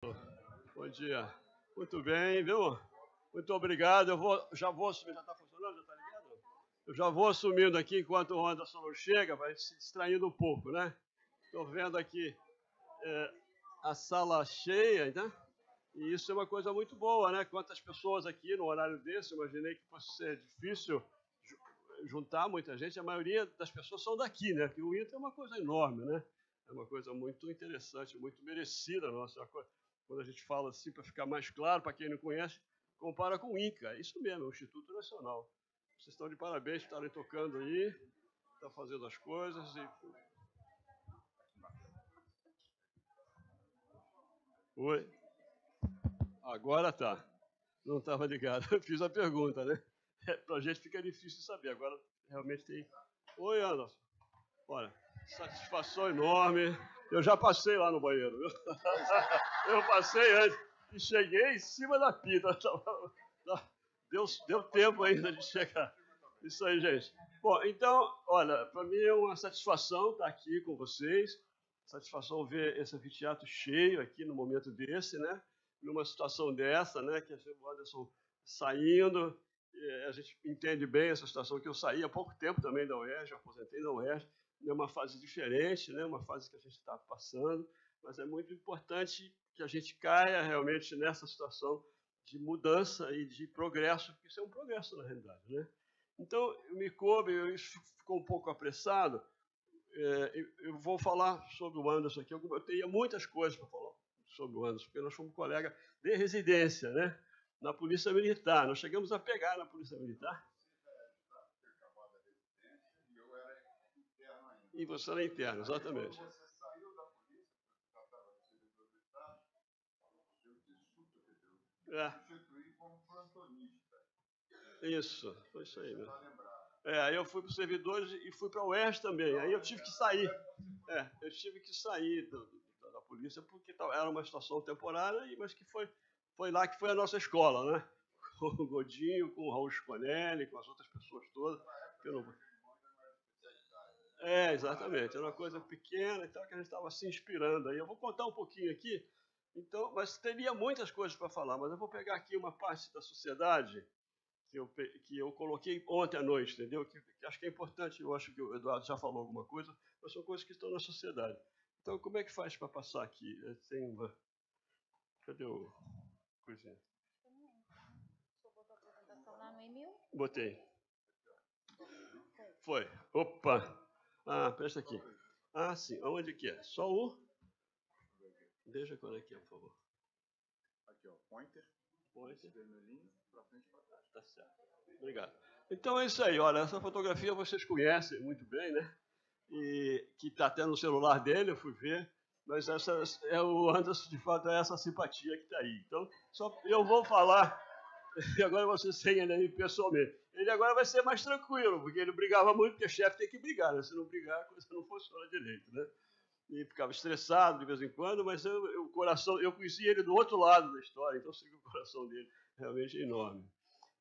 Bom dia. Muito bem, viu? Muito obrigado. Já vou assumir. Já está funcionando? Já está ligado? Eu já vou assumindo aqui enquanto o Anderson não chega, vai se distraindo um pouco, né? Estou vendo aqui a sala cheia, né? E isso é uma coisa muito boa, né? Quantas pessoas aqui no horário desse, eu imaginei que fosse ser difícil juntar muita gente. A maioria das pessoas são daqui, né? Porque o INTA é uma coisa enorme, né? É uma coisa muito interessante, muito merecida nossa. Quando a gente fala assim, para ficar mais claro, para quem não conhece, compara com o INCA. Isso mesmo, é o Instituto Nacional. Vocês estão de parabéns por estarem tocando aí, estão fazendo as coisas. Oi? Agora tá. Não estava ligado. Eu fiz a pergunta, né? Para a gente fica difícil saber. Agora realmente tem. Oi, Anderson. Olha, satisfação enorme. Eu já passei lá no banheiro, viu? Eu passei antes e cheguei em cima da pita. Deu tempo ainda de chegar. Isso aí, gente. Bom, então, olha, para mim é uma satisfação estar aqui com vocês. Satisfação ver esse anfiteatro cheio aqui no momento desse, né? Numa situação dessa, né? Que o Anderson saindo. A gente entende bem essa situação, que eu saí há pouco tempo também da UERJ, aposentei da UERJ. É uma fase diferente, né? Uma fase que a gente está passando, mas é muito importante que a gente caia realmente nessa situação de mudança e de progresso, porque isso é um progresso na realidade, né? Então, me coube, isso ficou um pouco apressado. Eu vou falar sobre o Anderson aqui. Eu teria muitas coisas para falar sobre o Anderson, porque nós fomos colegas de residência, né? Na Polícia Militar. Nós chegamos a pegar na Polícia Militar. E você era interno, exatamente. Você saiu da polícia, já estava servidor do Estado, eu te substituí como plantonista. Isso, foi isso aí, né? Aí eu fui para os servidores e fui para a UERJ também. Aí eu tive que sair. Eu tive que sair da polícia porque era uma situação temporária, mas que foi lá que foi a nossa escola, né? Com o Godinho, com o Raul Sconelli, com as outras pessoas todas. Exatamente. Era uma coisa pequena e tal, que a gente estava se inspirando. Aí eu vou contar um pouquinho aqui, então, mas teria muitas coisas para falar, mas eu vou pegar aqui uma parte da sociedade que eu coloquei ontem à noite, entendeu? Que acho que é importante, eu acho que o Eduardo já falou alguma coisa, mas são coisas que estão na sociedade. Então, como é que faz para passar aqui? Tem uma... Cadê o coisinha? Só botou a apresentação lá no e-mail? Botei. Foi. Opa! Presta aqui. Sim. Onde que é? Só o... Deixa quando é que é, por favor. Aqui, ó. Pointer. Vermelhinho, pra frente e pra trás. Tá certo. Obrigado. Então é isso aí. Olha, essa fotografia vocês conhecem muito bem, né? E que está até no celular dele, eu fui ver. Mas essa é o Anderson, de fato, é essa simpatia que está aí. Então, eu vou falar, e agora vocês seguem ele pessoalmente. Ele agora vai ser mais tranquilo, porque ele brigava muito, porque chefe tem que brigar, né? Se não brigar, a coisa não funciona direito, né? E ficava estressado de vez em quando, mas o coração, eu conheci ele do outro lado da história, então sei que o coração dele realmente é enorme.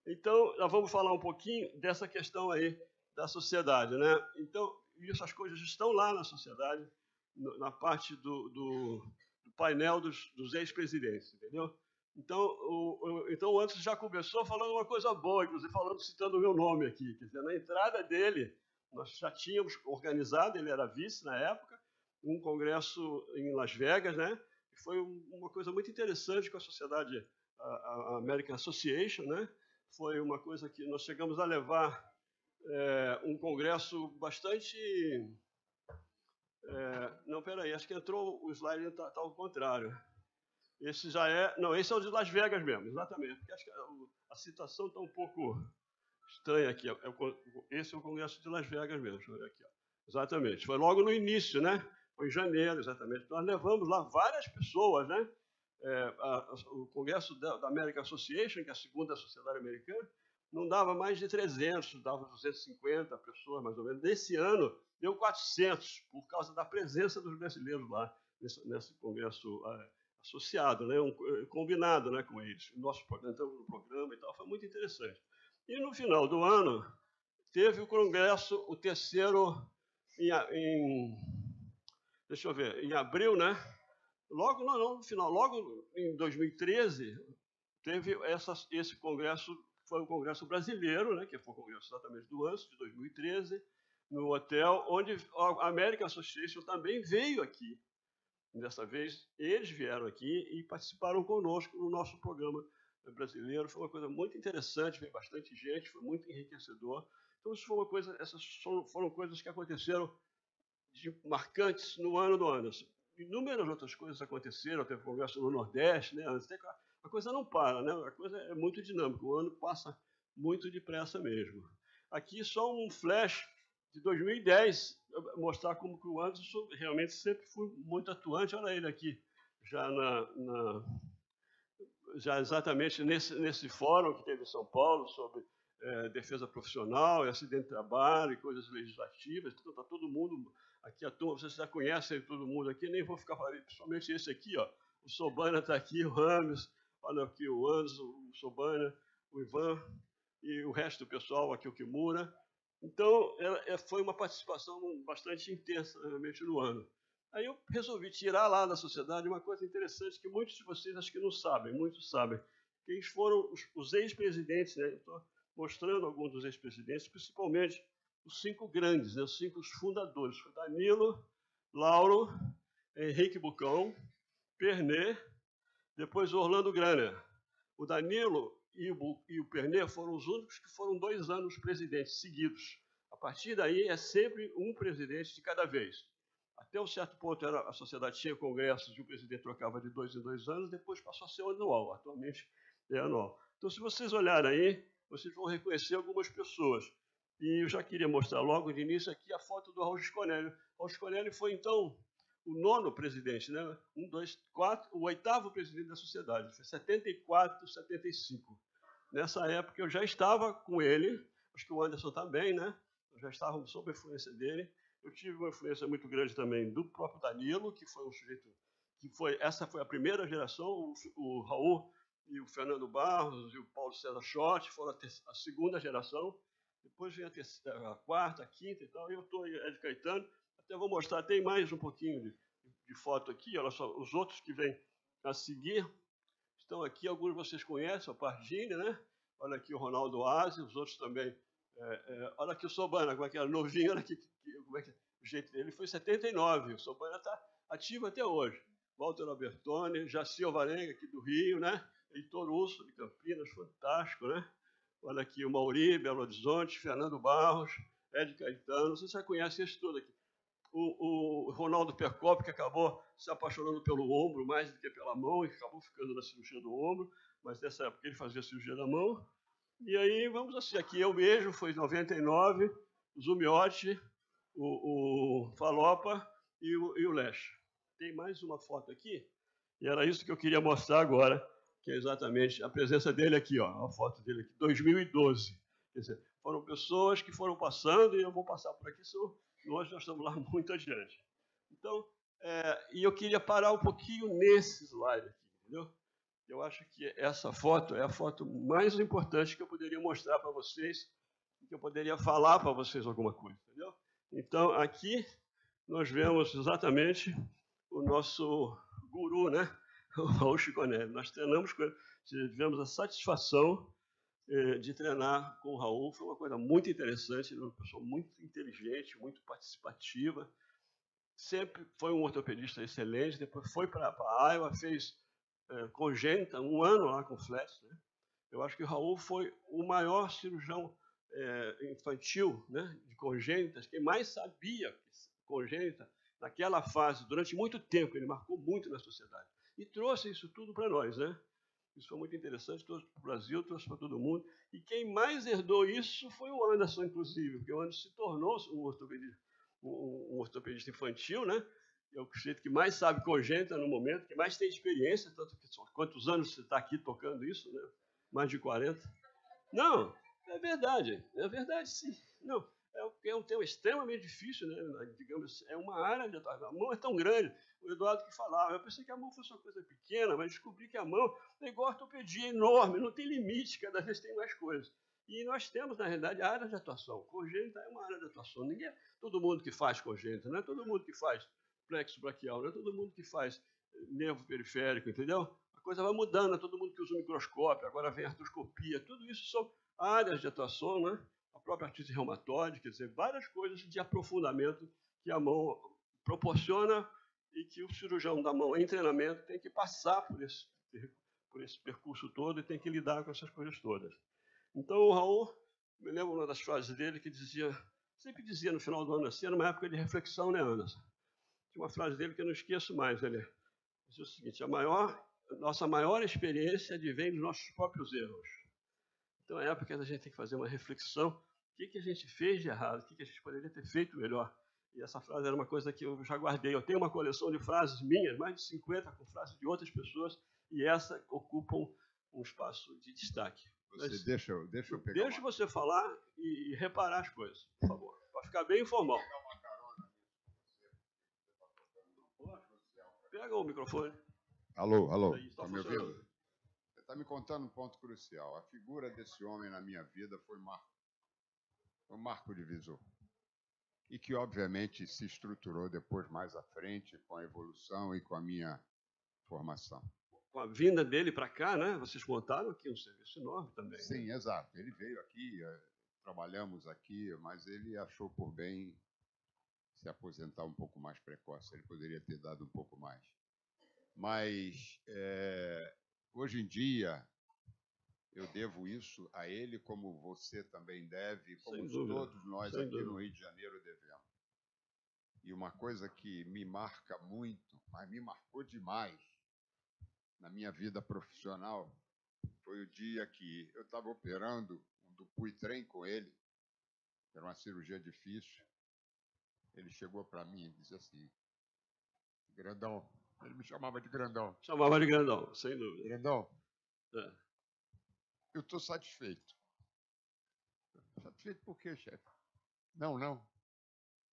Então, nós vamos falar um pouquinho dessa questão aí da sociedade, né? Então, essas coisas estão lá na sociedade, na parte do painel dos ex-presidentes, entendeu? Então, o Anderson já começou falando uma coisa boa, inclusive citando o meu nome aqui. Quer dizer, na entrada dele, nós já tínhamos organizado, ele era vice na época, um congresso em Las Vegas, né? E foi uma coisa muito interessante com a sociedade, a American Association, né? Foi uma coisa que nós chegamos a levar um congresso bastante... não, peraí, acho que entrou o slide, está ao contrário. Esse já é... Não, esse é o de Las Vegas mesmo, exatamente. Porque acho que a citação está um pouco estranha aqui. Esse é o congresso de Las Vegas mesmo, deixa eu ver aqui. Ó. Exatamente, foi logo no início, né? Foi em janeiro, exatamente. Nós levamos lá várias pessoas, né? O congresso da American Association, que é a segunda sociedade americana, não dava mais de 300, dava 250 pessoas, mais ou menos. Nesse ano, deu 400, por causa da presença dos brasileiros lá, nesse congresso associado, né? Combinado, né, com eles. Nós entramos no programa e tal, foi muito interessante. E no final do ano, teve o congresso, o terceiro, deixa eu ver, em abril, né? Logo, não, no final, logo em 2013, teve esse congresso, foi o Congresso Brasileiro, né, que foi o congresso exatamente do ANSO, de 2013, no hotel, onde a American Association também veio aqui. Dessa vez, eles vieram aqui e participaram conosco no nosso programa brasileiro. Foi uma coisa muito interessante, veio bastante gente, foi muito enriquecedor. Então, isso foi uma coisa, essas foram coisas que aconteceram marcantes no ano do Anderson. Inúmeras outras coisas aconteceram, teve congresso no Nordeste, né? A coisa não para, né? A coisa é muito dinâmica, o ano passa muito depressa mesmo. Aqui só um flash de 2010, mostrar como que o Anderson realmente sempre foi muito atuante. Olha ele aqui, já exatamente nesse fórum que teve em São Paulo sobre defesa profissional, acidente de trabalho e coisas legislativas. Então está todo mundo aqui, a turma, vocês já conhecem todo mundo aqui, nem vou ficar falando, principalmente esse aqui, ó. O Sobana está aqui, o Rames, olha aqui o Anderson, o Sobana, o Ivan e o resto do pessoal, aqui o Kimura. Então, foi uma participação bastante intensa, realmente, no ano. Aí eu resolvi tirar lá da sociedade uma coisa interessante que muitos de vocês acho que não sabem, muitos sabem. Que eles foram os ex-presidentes, né? Estou mostrando alguns dos ex-presidentes, principalmente os 5 grandes, né? Os 5 fundadores. Foi Danilo, Lauro, Henrique Bucão, Pernet, depois Orlando Graner. O Danilo e o Pernet foram os únicos que foram 2 anos presidentes seguidos. A partir daí, é sempre um presidente de cada vez. Até um certo ponto, a sociedade tinha congressos e o presidente trocava de 2 em 2 anos, depois passou a ser anual. Atualmente é anual. Então, se vocês olharem aí, vocês vão reconhecer algumas pessoas. E eu já queria mostrar logo de início aqui a foto do Raul Sconelli. Raul Sconelli foi, então, o 9º presidente, né? 1, 2, 4, o 8º presidente da sociedade. Foi 74, 75. Nessa época, eu já estava com ele, acho que o Anderson também, né? Eu já estava sob a influência dele. Eu tive uma influência muito grande também do próprio Danilo, que foi um sujeito essa foi a primeira geração, o Raul e o Fernando Barros e o Paulo César Schott foram a segunda geração, depois vem a quarta, a quinta e tal, e eu estou Ed Caetano, até vou mostrar, tem mais um pouquinho de foto aqui, olha só, os outros que vêm a seguir, estão aqui, alguns vocês conhecem, a Pardini, né? Olha aqui o Ronaldo Aze, os outros também. Olha aqui o Sobana, como é que era, novinho, olha aqui, como é que o jeito dele. Ele foi em 79, o Sobana está ativo até hoje. Walter Albertoni, Jaci Alvarenga, aqui do Rio, né? Heitor Urso, de Campinas, fantástico, né? Olha aqui o Mauri, Belo Horizonte, Fernando Barros, Ed Caetano, vocês já conhecem isso tudo aqui. O Ronaldo Percop, que acabou se apaixonando pelo ombro mais do que pela mão, e acabou ficando na cirurgia do ombro, mas nessa época ele fazia a cirurgia da mão. E aí, vamos assim, aqui eu mesmo, foi em 99, o Zumiotti, o Falopa e o Lesch. Tem mais uma foto aqui, e era isso que eu queria mostrar agora, que é exatamente a presença dele aqui, ó, a foto dele aqui, 2012. Quer dizer, foram pessoas que foram passando, e eu vou passar por aqui, hoje nós estamos lá muito adiante. Então, e eu queria parar um pouquinho nesse slide aqui, entendeu? Eu acho que essa foto é a foto mais importante que eu poderia mostrar para vocês, que eu poderia falar para vocês alguma coisa, entendeu? Então, aqui nós vemos exatamente o nosso guru, né? O Raul Sconelli. Nós treinamos com ele, tivemos a satisfação de treinar com o Raul, foi uma coisa muito interessante, ele é uma pessoa muito inteligente, muito participativa, sempre foi um ortopedista excelente, depois foi para a Iowa, fez congênita, 1 ano lá com Flats, né? Eu acho que o Raul foi o maior cirurgião infantil, né, de congênitas, quem mais sabia congênita naquela fase, durante muito tempo, ele marcou muito na sociedade. E trouxe isso tudo para nós, né? Isso foi muito interessante, trouxe para o Brasil, trouxe para todo mundo. E quem mais herdou isso foi o Anderson, inclusive, porque o Anderson se tornou um ortopedista infantil, né? É o sujeito que mais sabe congênita no momento, que mais tem experiência, tanto que quantos anos você está aqui tocando isso, né? Mais de 40. Não, é verdade sim. Não, é um tema extremamente difícil, né? Digamos, é uma área de atuação. A mão é tão grande, o Eduardo que falava, eu pensei que a mão fosse uma coisa pequena, mas descobri que a mão é igual a ortopedia, é enorme, não tem limite, cada vez tem mais coisas. E nós temos, na realidade, a área de atuação. Congênita é uma área de atuação. Ninguém, todo mundo que faz congênita, não é todo mundo que faz plexo braquial, não é todo mundo que faz nervo periférico, entendeu? A coisa vai mudando, todo mundo que usa o microscópio, agora vem a artroscopia, tudo isso são áreas de atuação, né? A própria artrite reumatoide, quer dizer, várias coisas de aprofundamento que a mão proporciona e que o cirurgião da mão em treinamento tem que passar por esse percurso todo e tem que lidar com essas coisas todas. Então, o Raul, me lembro uma das frases dele que dizia, sempre dizia no final do ano assim, era uma época de reflexão, né, Anderson? Tinha uma frase dele que eu não esqueço mais, ele dizia o seguinte, nossa maior experiência advém dos nossos próprios erros. Então, é a época que a gente tem que fazer uma reflexão, o que a gente fez de errado, o que a gente poderia ter feito melhor. E essa frase era uma coisa que eu já guardei. Eu tenho uma coleção de frases minhas, mais de 50 com frases de outras pessoas, e essa ocupam um espaço de destaque. Você deixa eu pegar. Deixa você falar e reparar as coisas, por favor, para ficar bem informal. Pega o microfone. Alô, Aí, está me ouvindo? Você está me contando um ponto crucial. A figura desse homem na minha vida foi um marco divisor. E que, obviamente, se estruturou depois, mais à frente, com a evolução e com a minha formação. Com a vinda dele para cá, né? Vocês montaram aqui um serviço enorme também. Sim, né? Exato. Ele veio aqui, trabalhamos aqui, mas ele achou por bem se aposentar um pouco mais precoce. Ele poderia ter dado um pouco mais. Mas, hoje em dia, eu devo isso a ele, como você também deve, como todos nós aqui no Rio de Janeiro devemos. E uma coisa que me marca muito, mas me marcou demais na minha vida profissional, foi o dia que eu estava operando um Dupuytren com ele, era uma cirurgia difícil. Ele chegou para mim e disse assim, Grandão, ele me chamava de Grandão. Chamava de Grandão, sem dúvida. Grandão, eu estou satisfeito. Satisfeito por quê, chefe? Não.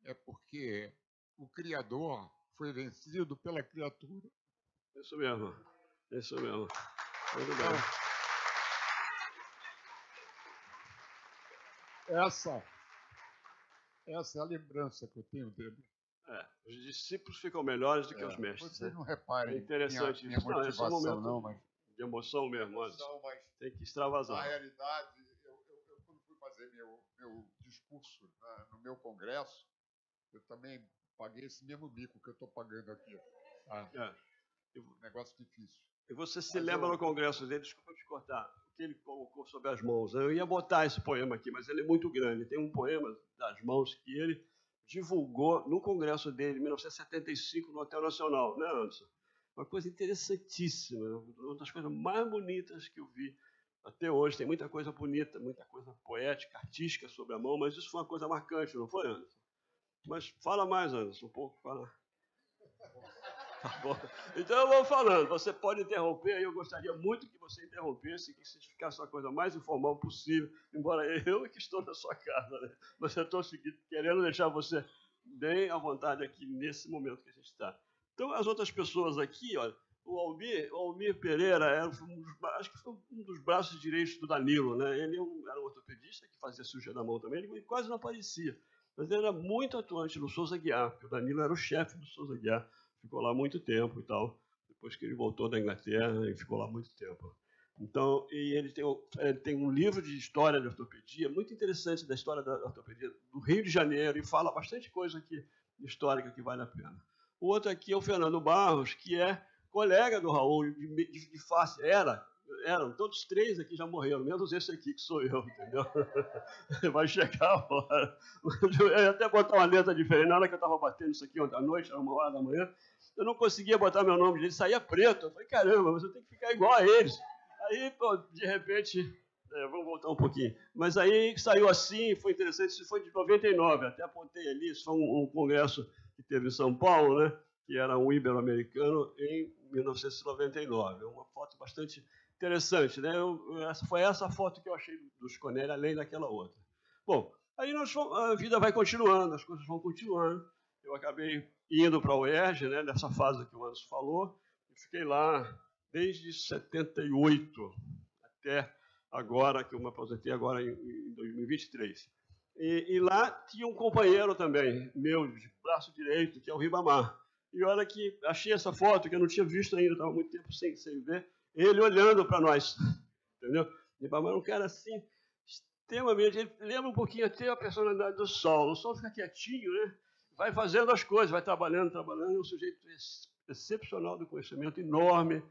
É porque o Criador foi vencido pela criatura. Isso mesmo. Muito bem. Essa é a lembrança que eu tenho dele. Os discípulos ficam melhores do que os mestres. Vocês não reparem. É interessante minha isso. motivação, Não, esse é um momento mas de emoção mesmo, Anderson. Tem que extravasar. Na realidade, eu quando fui fazer meu discurso no meu congresso, eu também paguei esse mesmo bico que eu estou pagando aqui. Negócio difícil. E você se lembra no congresso dele, desculpa te cortar, o que ele colocou sobre as mãos. Eu ia botar esse poema aqui, mas ele é muito grande. Tem um poema das mãos que ele divulgou no congresso dele, em 1975, no Hotel Nacional, né, Anderson? Uma coisa interessantíssima, uma das coisas mais bonitas que eu vi até hoje. Tem muita coisa bonita, muita coisa poética, artística sobre a mão, mas isso foi uma coisa marcante, não foi, Anderson? Mas fala mais, Anderson, um pouco, fala. Tá bom. Então eu vou falando, você pode interromper, eu gostaria muito que você interrompesse, que isso ficasse uma coisa mais informal possível, embora eu que estou na sua casa, né? Mas eu estou querendo deixar você bem à vontade aqui nesse momento que a gente está. Então as outras pessoas aqui, olha, o Almir Pereira acho que foi um dos braços direitos do Danilo, né? Ele era um ortopedista que fazia cirurgia da mão também, ele quase não aparecia, mas ele era muito atuante no Souza Aguiar, porque o Danilo era o chefe do Souza Aguiar. Ficou lá muito tempo e tal, depois que ele voltou da Inglaterra, ele ficou lá muito tempo. Então, e ele tem um livro de história de ortopedia, muito interessante da história da ortopedia do Rio de Janeiro, e fala bastante coisa aqui histórica que vale a pena. O outro aqui é o Fernando Barros, que é colega do Raul, de face, eram, todos três aqui já morreram, menos esse aqui que sou eu, entendeu? Vai chegar a hora. Eu ia até botar uma letra diferente, na hora que eu estava batendo isso aqui ontem à noite, era 1h da manhã, eu não conseguia botar meu nome dele, saía preto. Eu falei, caramba, mas eu tenho que ficar igual a eles. Aí, pô, de repente, vamos voltar um pouquinho. Mas aí saiu assim, foi interessante, isso foi de 99, até apontei ali, isso foi um congresso que teve em São Paulo, né? Que era um ibero-americano em 1999. É uma foto bastante interessante, né? Foi essa foto que eu achei dos Conelli, além daquela outra. Bom, aí a vida vai continuando, as coisas vão continuando. Eu acabei indo para a UERJ, né, nessa fase que o Anderson falou, e fiquei lá desde 78 até agora, que eu me aposentei agora em 2023. E lá tinha um companheiro também, meu, de braço direito, que é o Ribamar. E olha que achei essa foto, que eu não tinha visto ainda, estava muito tempo sem ver, ele olhando para nós, entendeu? Ribamar é um cara assim, extremamente, ele lembra um pouquinho até a personalidade do Sol. O Sol fica quietinho, né? Vai fazendo as coisas, vai trabalhando, é um sujeito excepcional do conhecimento, enorme,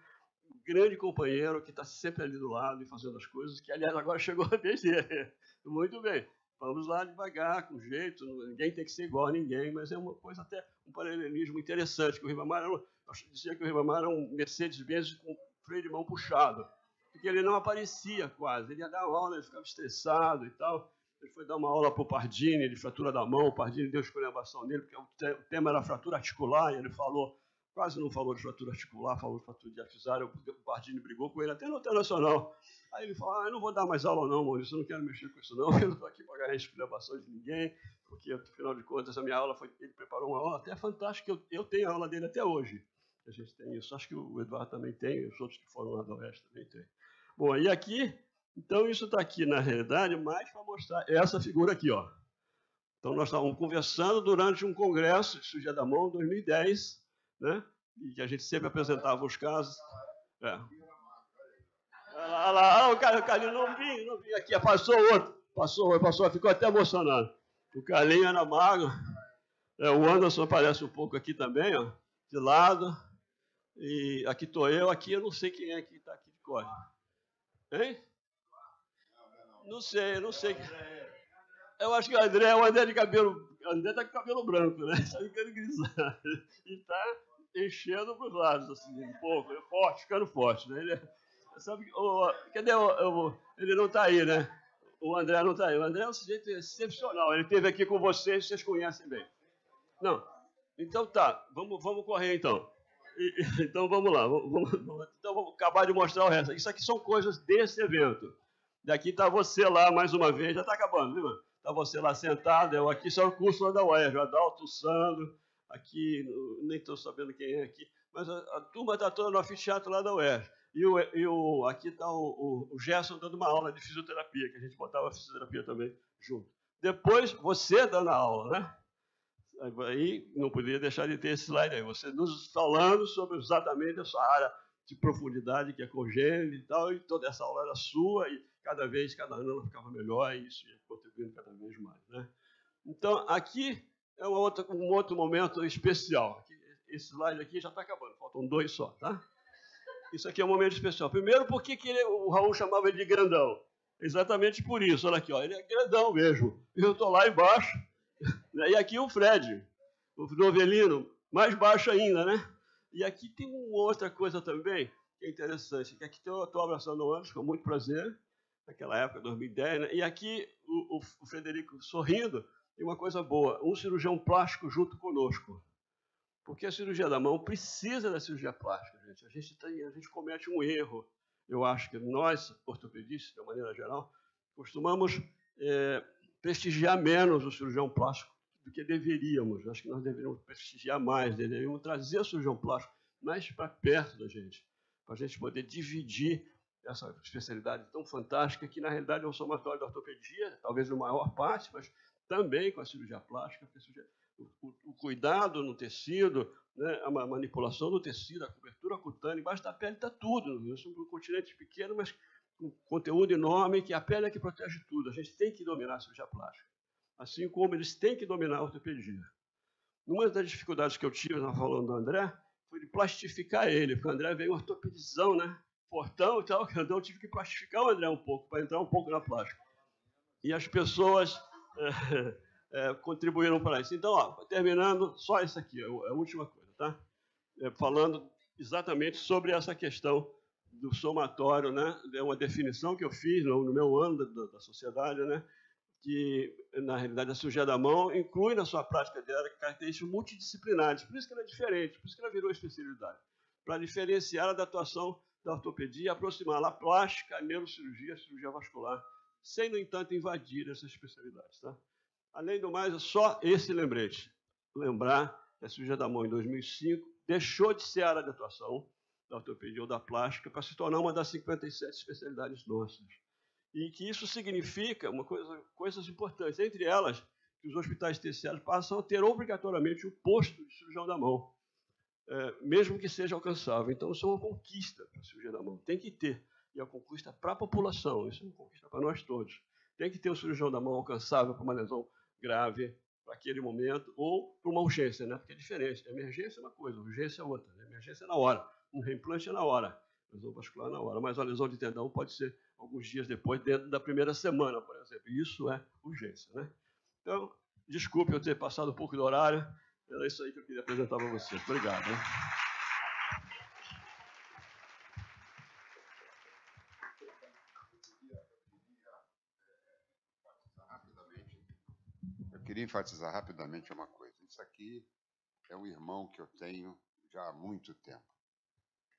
grande companheiro que está sempre ali do lado e fazendo as coisas, que, aliás, agora chegou a vez dele. Muito bem, vamos lá devagar, com jeito, ninguém tem que ser igual a ninguém, mas é uma coisa até, um paralelismo interessante, que o Ribamar, eu dizia que o Ribamar era um Mercedes-Benz com freio de mão puxado, porque ele não aparecia quase, ele ia dar aula, ele ficava estressado e tal. Ele foi dar uma aula para o Pardini de fratura da mão, o Pardini deu esculhambação nele, porque o tema era fratura articular, e ele falou, quase não falou de fratura articular, falou de fratura diafisária, o Pardini brigou com ele até no internacional. Aí ele falou, eu não vou dar mais aula não, Maurício, eu não quero mexer com isso não, eu não estou aqui para ganhar esculhambação de ninguém, porque, afinal de contas, a minha aula foi, ele preparou uma aula até fantástica, eu tenho a aula dele até hoje, a gente tem isso, acho que o Eduardo também tem, os outros que foram lá do Oeste também tem. Bom, e aqui, então isso está aqui na realidade, mais para mostrar essa figura aqui, ó. Então nós estávamos conversando durante um congresso de cirurgia da mão, em 2010, né? E que a gente sempre apresentava os casos. Olha lá, o Carlinho não vi aqui, passou outro, passou, ficou até emocionado. O Carlinho era magro, o Anderson aparece um pouco aqui também, ó, de lado, e aqui estou eu, aqui eu não sei quem é que está aqui de cor. Hein? Não sei. Eu acho que o André de cabelo. O André está com cabelo branco, né? Está ficando grisalho. E está enchendo para os lados, assim, um pouco. Forte, ficando forte, né? Ele, sabe, cadê ele não está aí, né? O André não está aí. O André é um sujeito excepcional. Ele esteve aqui com vocês conhecem bem. Não. Então tá, vamos correr então. Então vamos lá. Então vamos acabar de mostrar o resto. Isso aqui são coisas desse evento. Daqui está você lá, mais uma vez, já está acabando, viu? Está você lá sentado, eu aqui, isso é o curso lá da UERJ, o Adalto, o Sandro, aqui, nem estou sabendo quem é aqui, mas a turma está toda no anfiteatro lá da UERJ. Aqui está o Gerson dando uma aula de fisioterapia, que a gente botava a fisioterapia também junto. Depois, você dando a aula, né? Aí não poderia deixar de ter esse slide aí, você nos falando sobre exatamente essa área de profundidade que é congênita e tal, e toda essa aula era sua, e cada ano ela ficava melhor, e isso ia contribuindo cada vez mais, né? Então, aqui é um outro momento especial. Esse slide aqui já está acabando, faltam 2 só, tá? Isso aqui é um momento especial. Primeiro, por que o Raul chamava ele de grandão? Exatamente por isso, olha aqui, ó, ele é grandão mesmo. Eu estou lá embaixo, e aqui o Fred, o Novelino, mais baixo ainda, né? E aqui tem uma outra coisa também que é interessante, que aqui eu estou abraçando o Anderson, com muito prazer, naquela época, 2010, né? E aqui o Frederico sorrindo, e uma coisa boa, um cirurgião plástico junto conosco. Porque a cirurgia da mão precisa da cirurgia plástica, gente. A gente comete um erro. Eu acho que nós, ortopedistas, de uma maneira geral, costumamos prestigiar menos o cirurgião plástico do que deveríamos. Acho que nós deveríamos prestigiar mais, deveríamos trazer o cirurgião plástico mais para perto da gente, para a gente poder dividir essa especialidade tão fantástica, que na realidade é um somatório da ortopedia, talvez a maior parte, mas também com a cirurgia plástica, o cuidado no tecido, né, a manipulação do tecido, a cobertura cutânea, embaixo da pele está tudo. Isso é um continente pequeno, mas com conteúdo enorme, que a pele é que protege tudo. A gente tem que dominar a cirurgia plástica, assim como eles têm que dominar a ortopedia. Uma das dificuldades que eu tive, na falando do André, foi de plastificar ele, porque o André veio ortopedizão, né? Portão e tal, então eu tive que plastificar o André um pouco, para entrar um pouco na plástica. E as pessoas contribuíram para isso. Então, ó, terminando, só isso aqui, é a última coisa, tá? Falando exatamente sobre essa questão do somatório, né? É uma definição que eu fiz no meu ano da sociedade, né? Que, na realidade, a cirurgia da mão inclui na sua prática diária características multidisciplinares, por isso que ela é diferente, por isso que ela virou especialidade, para diferenciá-la da atuação da ortopedia, aproximá-la à plástica, à neurocirurgia, à cirurgia vascular, sem, no entanto, invadir essas especialidades. Tá? Além do mais, é só esse lembrete. Lembrar que a cirurgia da mão, em 2005, deixou de ser a área de atuação da ortopedia ou da plástica para se tornar uma das 57 especialidades nossas. E que isso significa coisas importantes, entre elas, que os hospitais terciários passam a ter obrigatoriamente o posto de cirurgião da mão. mesmo que seja alcançável. Então, isso é uma conquista para a cirurgia da mão. Tem que ter. E é uma conquista para a população, isso é uma conquista para nós todos. Tem que ter o cirurgião da mão alcançável para uma lesão grave, para aquele momento, ou para uma urgência, né? Porque é diferente. Emergência é uma coisa, urgência é outra. Né? Emergência é na hora. Um reimplante é na hora. Lesão vascular é na hora. Mas a lesão de tendão pode ser alguns dias depois, dentro da primeira semana, por exemplo. Isso é urgência, né? Então, desculpe eu ter passado um pouco do horário. Era isso aí que eu queria apresentar para vocês. Obrigado. Né? Eu queria enfatizar rapidamente uma coisa. Isso aqui é um irmão que eu tenho já há muito tempo.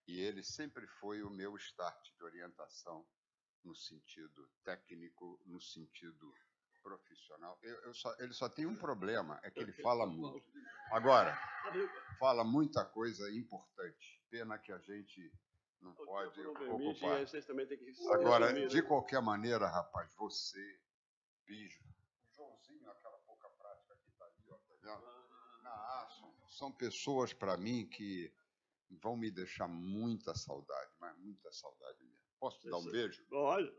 E ele sempre foi o meu start de orientação no sentido técnico, no sentido profissional. Ele só tem um problema, é que ele fala muito. Agora, fala muita coisa importante. Pena que a gente não pode ocupar. Agora, de qualquer maneira, rapaz, você, Bijo, o Joãozinho, aquela pouca prática que está ali, ó, tá vendo? Na Asson, são pessoas, para mim, que vão me deixar muita saudade, mas muita saudade mesmo. Posso te dar um beijo? Olha,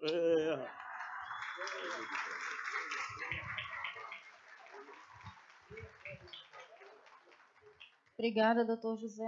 Obrigada, doutor José.